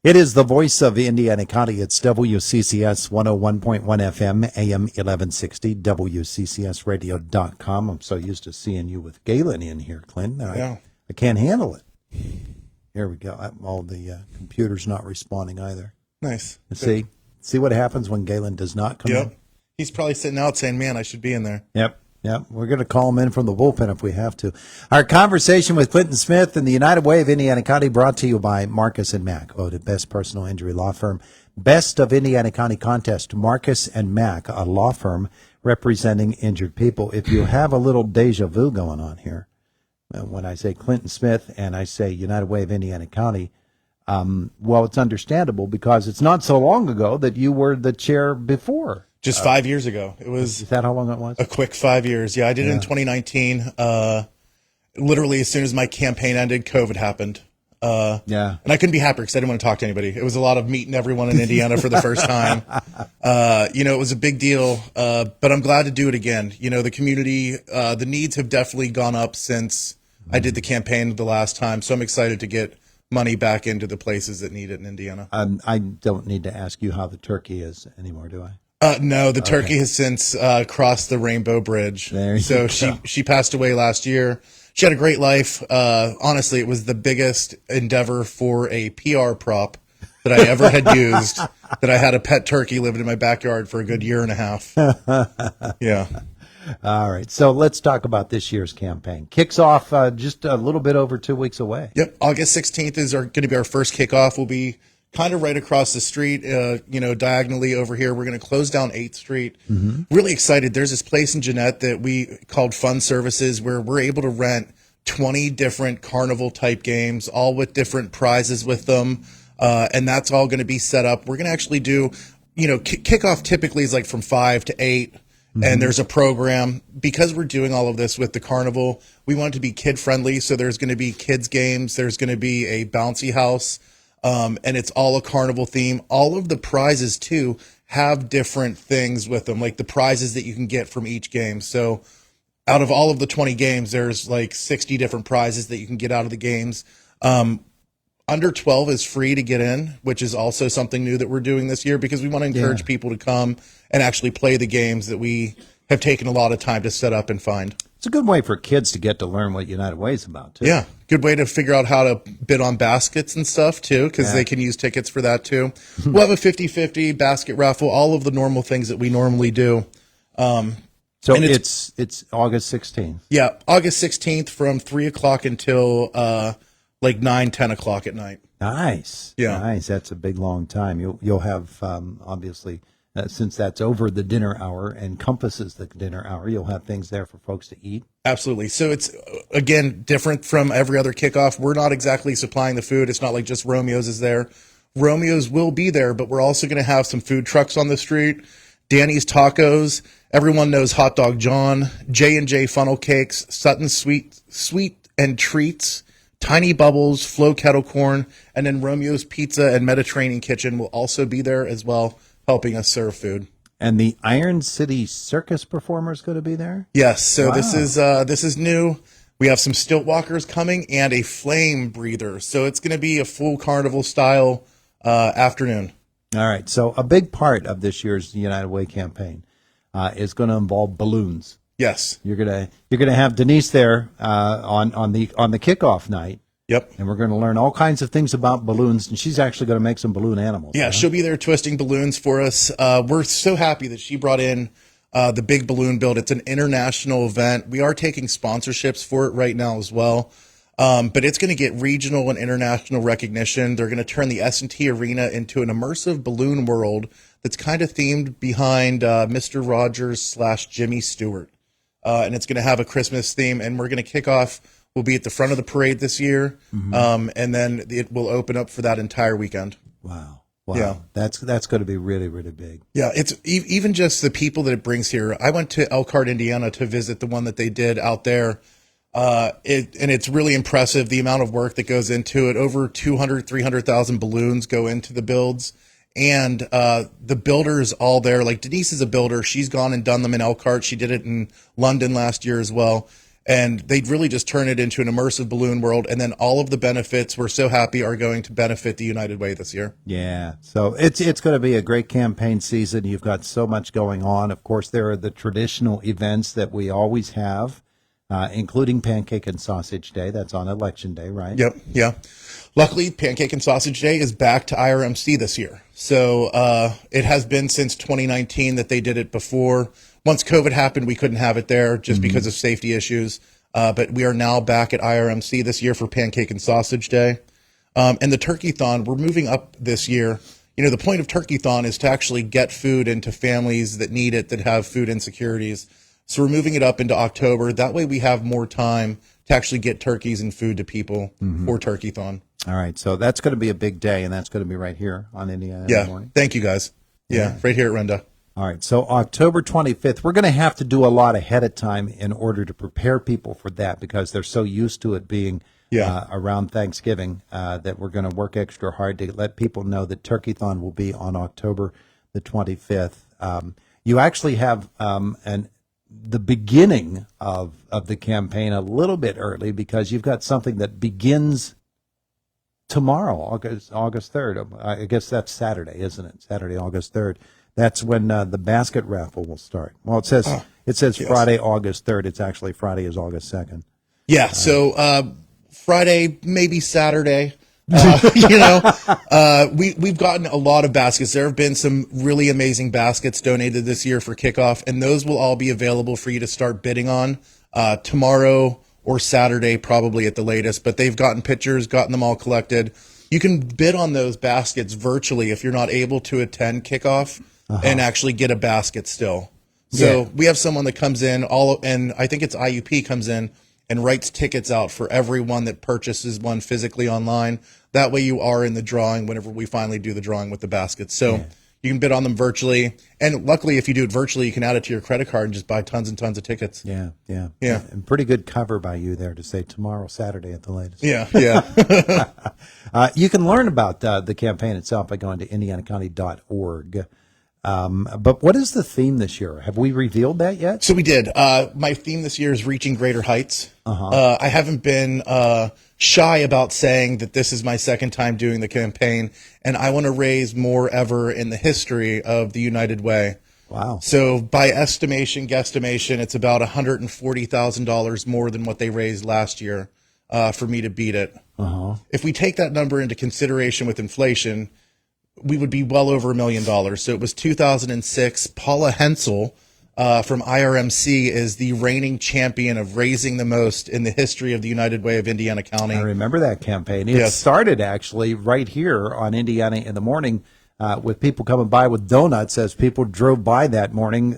It is the voice of Indiana County. It's WCCS 101.1 FM, AM 1160, WCCSradio.com. I'm so used to seeing you with Galen in here, Clint. I can't handle it. Here we go. All the computer's not responding either. Nice. See what happens when Galen does not come in? He's probably sitting out saying, man, I should be in there. Yep. We're going to call him in from the bullpen if we have to. Our conversation with Clinton Smith and the United Way of Indiana County brought to you by Marcus & Mack, voted best personal injury law firm. Best of Indiana County contest, Marcus & Mack, a law firm representing injured people. If you have a little deja vu going on here, when I say Clinton Smith and I say United Way of Indiana County, well, it's understandable because it's not so long ago that you were the chair before. Just 5 years ago. Is that how long it was? A quick 5 years. Yeah, I did it in 2019. Literally, as soon as my campaign ended, COVID happened. And I couldn't be happier because I didn't want to talk to anybody. It was a lot of meeting everyone in Indiana for the first time. It was a big deal, but I'm glad to do it again. The community, the needs have definitely gone up since I did the campaign the last time. So I'm excited to get money back into the places that need it in Indiana. I don't need to ask you how the turkey is anymore, do I? No, the turkey has since crossed the Rainbow Bridge. So she passed away last year. She had a great life. Honestly, it was the biggest endeavor for a PR prop that I ever had used, that I had a pet turkey living in my backyard for a good year and a half. Yeah. All right. So let's talk about this year's campaign. Kicks off just a little bit over 2 weeks away. Yep. August 16th is going to be our first kickoff. We'll be kind of right across the street, diagonally over here. We're going to close down 8th Street. Mm-hmm. Really excited. There's this place in Jeanette that we called Fun Services where we're able to rent 20 different carnival type games, all with different prizes with them. And that's all going to be set up. We're going to actually do, kickoff typically is like from 5 to 8. Mm-hmm. And there's a program. Because we're doing all of this with the carnival, we want it to be kid friendly. So there's going to be kids games. There's going to be a bouncy house. And it's all a carnival theme. All of the prizes, too, have different things with them, like the prizes that you can get from each game. So out of all of the 20 games, there's like 60 different prizes that you can get out of the games. Under 12 is free to get in, which is also something new that we're doing this year because we want to encourage people to come and actually play the games that we have taken a lot of time to set up and find. It's a good way for kids to get to learn what United Way is about, too. Yeah, good way to figure out how to bid on baskets and stuff, too, because they can use tickets for that, too. We'll have a 50-50 basket raffle, all of the normal things that we normally do. So it's August 16th. Yeah, August 16th from 3 o'clock until 9, 10 o'clock at night. Nice. Yeah. Nice. That's a big, long time. You'll have, obviously, since that's over the dinner hour, encompasses the dinner hour, you'll have things there for folks to eat. Absolutely. So it's, again, different from every other kickoff. We're not exactly supplying the food. It's not like just Romeo's is there. Romeo's will be there, but we're also going to have some food trucks on the street. Danny's Tacos. Everyone knows Hot Dog John. J&J Funnel Cakes. Sutton's Sweet and Treats. Tiny Bubbles. Flow Kettle Corn. And then Romeo's Pizza and Mediterranean Kitchen will also be there as well, helping us serve food. And the Iron City Circus performers going to be there? Yes. So this is new. We have some stilt walkers coming and a flame breather. So it's going to be a full carnival style afternoon. All right. So a big part of this year's United Way campaign is going to involve balloons. Yes. You're gonna have Denise there on the kickoff night. Yep. And we're going to learn all kinds of things about balloons, and she's actually going to make some balloon animals. Yeah, she'll be there twisting balloons for us. We're so happy that she brought in the Big Balloon Build. It's an international event. We are taking sponsorships for it right now as well. But it's going to get regional and international recognition. They're going to turn the S&T Arena into an immersive balloon world that's kind of themed behind Mr. Rogers / Jimmy Stewart. And it's going to have a Christmas theme, and we're going to kick off. We'll be at the front of the parade this year, and then it will open up for that entire weekend. Wow. Yeah. That's going to be really, really big. Yeah, it's even just the people that it brings here. I went to Elkhart, Indiana to visit the one that they did out there. And it's really impressive, the amount of work that goes into it. Over 300,000 balloons go into the builds. And the builders all there, like Denise is a builder. She's gone and done them in Elkhart. She did it in London last year as well. And they'd really just turn it into an immersive balloon world. And then all of the benefits, we're so happy, are going to benefit the United Way this year. Yeah, so it's going to be a great campaign season. You've got so much going on. Of course, there are the traditional events that we always have, including Pancake and Sausage Day. That's on Election Day, right? Yep. Yeah. Luckily, Pancake and Sausage Day is back to IRMC this year. So it has been since 2019 that they did it before. Once COVID happened, we couldn't have it there just because of safety issues. But we are now back at IRMC this year for Pancake and Sausage Day. And the Turkey-thon, we're moving up this year. You know, the point of Turkey-thon is to actually get food into families that need it, that have food insecurities. So we're moving it up into October. That way we have more time to actually get turkeys and food to people for Turkey-thon. All right, so that's going to be a big day, and that's going to be right here on Indiana in the Yeah. morning. Thank you, guys. Yeah. Right here at Renda. All right, so October 25th, we're going to have to do a lot ahead of time in order to prepare people for that because they're so used to it being around Thanksgiving that we're going to work extra hard to let people know that Turkey-thon will be on October the 25th. You actually have the beginning of the campaign a little bit early because you've got something that begins tomorrow, August 3rd. I guess that's Saturday, isn't it? Saturday, August 3rd. That's when the basket raffle will start. Well, it says yes. Friday, August 3rd. It's actually Friday is August 2nd. Yeah. So Friday, maybe Saturday. We've gotten a lot of baskets. There have been some really amazing baskets donated this year for kickoff, and those will all be available for you to start bidding on tomorrow or Saturday, probably at the latest. But they've gotten pictures, gotten them all collected. You can bid on those baskets virtually if you're not able to attend kickoff and actually get a basket still. So we have someone that comes in, and I think it's IUP comes in and writes tickets out for everyone that purchases one physically online. That way you are in the drawing whenever we finally do the drawing with the baskets. So you can bid on them virtually. And luckily, if you do it virtually, you can add it to your credit card and just buy tons and tons of tickets. Yeah. And pretty good cover by you there to say tomorrow, Saturday at the latest. Yeah. You can learn about the campaign itself by going to indianacounty.org. But what is the theme this year? Have we revealed that yet? So we did. My theme this year is reaching greater heights. I haven't been shy about saying that this is my second time doing the campaign, and I want to raise more ever in the history of the United Way. Wow. So by guesstimation, it's about $140,000 more than what they raised last year for me to beat it. If we take that number into consideration with inflation, we would be well over $1 million. So it was 2006. Paula Hensel from IRMC is the reigning champion of raising the most in the history of the United Way of Indiana County. I remember that campaign. It started actually right here on Indiana in the morning with people coming by with donuts as people drove by that morning.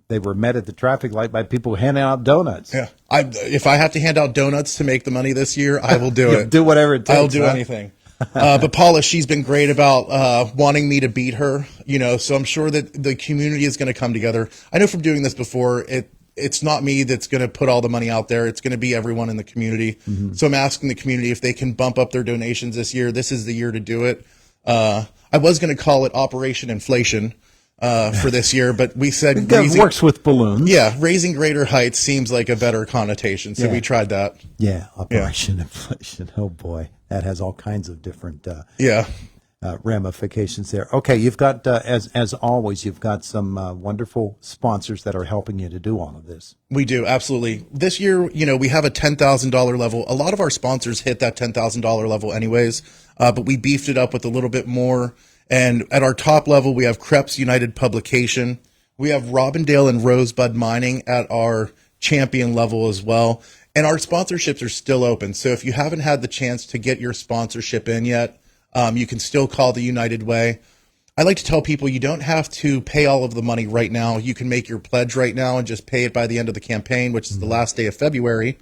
They were met at the traffic light by people handing out donuts. Yeah. If I have to hand out donuts to make the money this year, I will do it. Do whatever it takes. I'll do anything. But Paula, she's been great about wanting me to beat her, so I'm sure that the community is going to come together. I know from doing this before, it's not me that's going to put all the money out there. It's going to be everyone in the community. So I'm asking the community if they can bump up their donations this year. This is the year to do it. I was going to call it Operation Inflation for this year, but we said it works with balloons. Yeah, raising greater heights seems like a better connotation, so we tried that. Yeah, Operation Inflation. Oh boy, that has all kinds of different ramifications there. Okay, you've got as always, you've got some wonderful sponsors that are helping you to do all of this. We do, absolutely. This year, we have a $10,000 level. A lot of our sponsors hit that $10,000 level anyways, but we beefed it up with a little bit more. And at our top level, we have Krebs United Publication. We have Robindale and Rosebud Mining at our champion level as well. And our sponsorships are still open. So if you haven't had the chance to get your sponsorship in yet, you can still call the United Way. I like to tell people you don't have to pay all of the money right now. You can make your pledge right now and just pay it by the end of the campaign, which is the last day of February.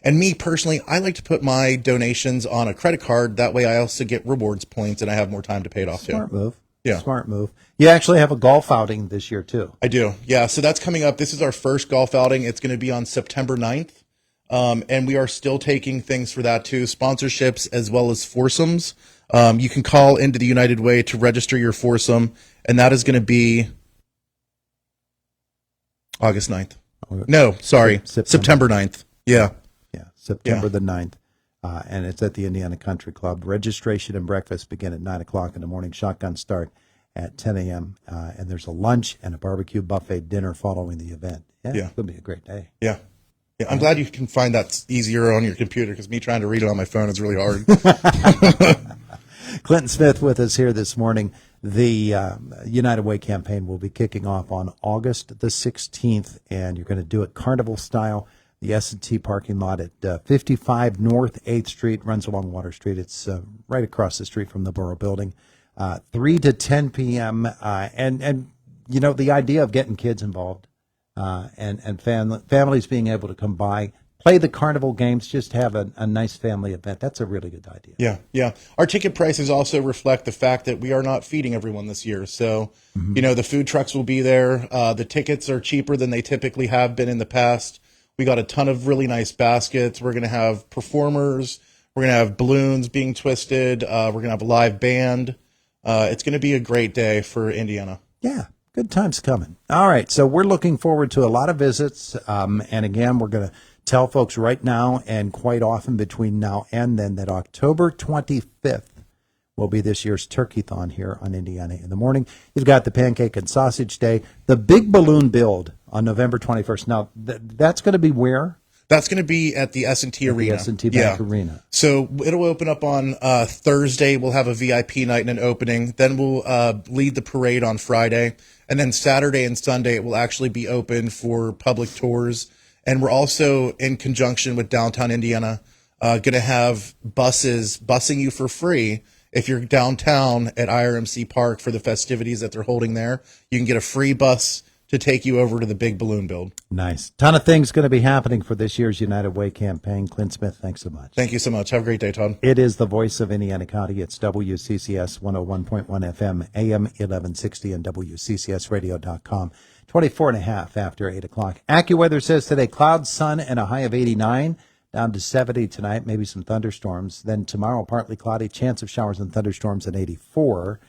And me personally, I like to put my donations on a credit card. That way I also get rewards points and I have more time to pay it off too. Smart move. Yeah. Smart move. You actually have a golf outing this year too. I do. Yeah. So that's coming up. This is our first golf outing. It's going to be on September 9th. And we are still taking things for that too. Sponsorships as well as foursomes. You can call into the United Way to register your foursome. And that is going to be August 9th. No, sorry. September 9th. Yeah. Yeah, September the 9th. And it's at the Indiana Country Club. Registration and breakfast begin at 9 o'clock in the morning. Shotgun start at 10 a.m. And there's a lunch and a barbecue buffet dinner following the event. Yeah, Yeah. it's going to be a great day. Yeah. Yeah, I'm glad you can find that easier on your computer because me trying to read it on my phone is really hard. Clinton Smith with us here this morning. The United Way campaign will be kicking off on August the 16th, and you're going to do it carnival style. The S&T parking lot at 55 North 8th Street runs along Water Street. It's right across the street from the Borough Building. 3 to 10 p.m. And you know, the idea of getting kids involved and families being able to come by, play the carnival games, just have a nice family event. That's a really good idea. Yeah, yeah. Our ticket prices also reflect the fact that we are not feeding everyone this year. So, you know, the food trucks will be there. The tickets are cheaper than they typically have been in the past. We got a ton of really nice baskets. We're going to have performers. We're going to have balloons being twisted. We're going to have a live band. It's going to be a great day for Indiana. Yeah, good times coming. All right, so we're looking forward to a lot of visits. And again, we're going to tell folks right now and quite often between now and then that October 25th will be this year's Turkey-thon here on Indiana in the Morning. You've got the Pancake and Sausage Day, the Big Balloon Build on November 21st. Now, that's going to be where? That's going to be at the S&T Arena. The S&T Bank Arena. So it'll open up on Thursday. We'll have a VIP night and an opening. Then we'll lead the parade on Friday. And then Saturday and Sunday, it will actually be open for public tours. And we're also, in conjunction with Downtown Indiana, going to have buses busing you for free. If you're downtown at IRMC Park for the festivities that they're holding there, you can get a free bus to take you over to the Big Balloon Build. Nice. Ton of things going to be happening for this year's United Way campaign. Clint Smith, thanks so much. Thank you so much. Have a great day, Todd. It is the voice of Indiana County. It's WCCS 101.1 FM, AM 1160, and WCCSradio.com. 24 and a half after 8 o'clock. AccuWeather says today, clouds, sun, and a high of 89. Down to 70 tonight, maybe some thunderstorms. Then tomorrow, partly cloudy, chance of showers and thunderstorms at 84.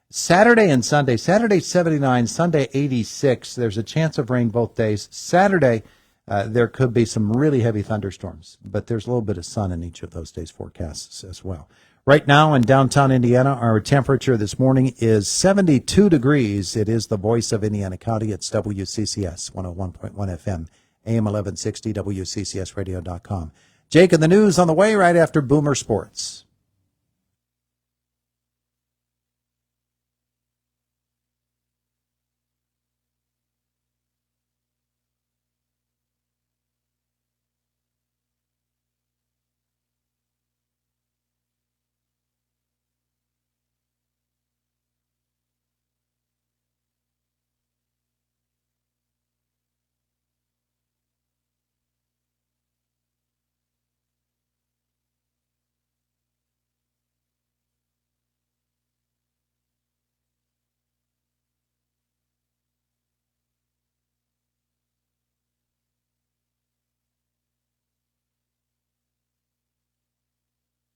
Saturday and Sunday, Saturday 79, Sunday 86. There's a chance of rain both days. Saturday, there could be some really heavy thunderstorms, but there's a little bit of sun in each of those days' forecasts as well. Right now in downtown Indiana, our temperature this morning is 72 degrees. It is the voice of Indiana County. It's WCCS 101.1 FM, AM 1160, WCCSradio.com. Jake and the news on the way right after Boomer Sports.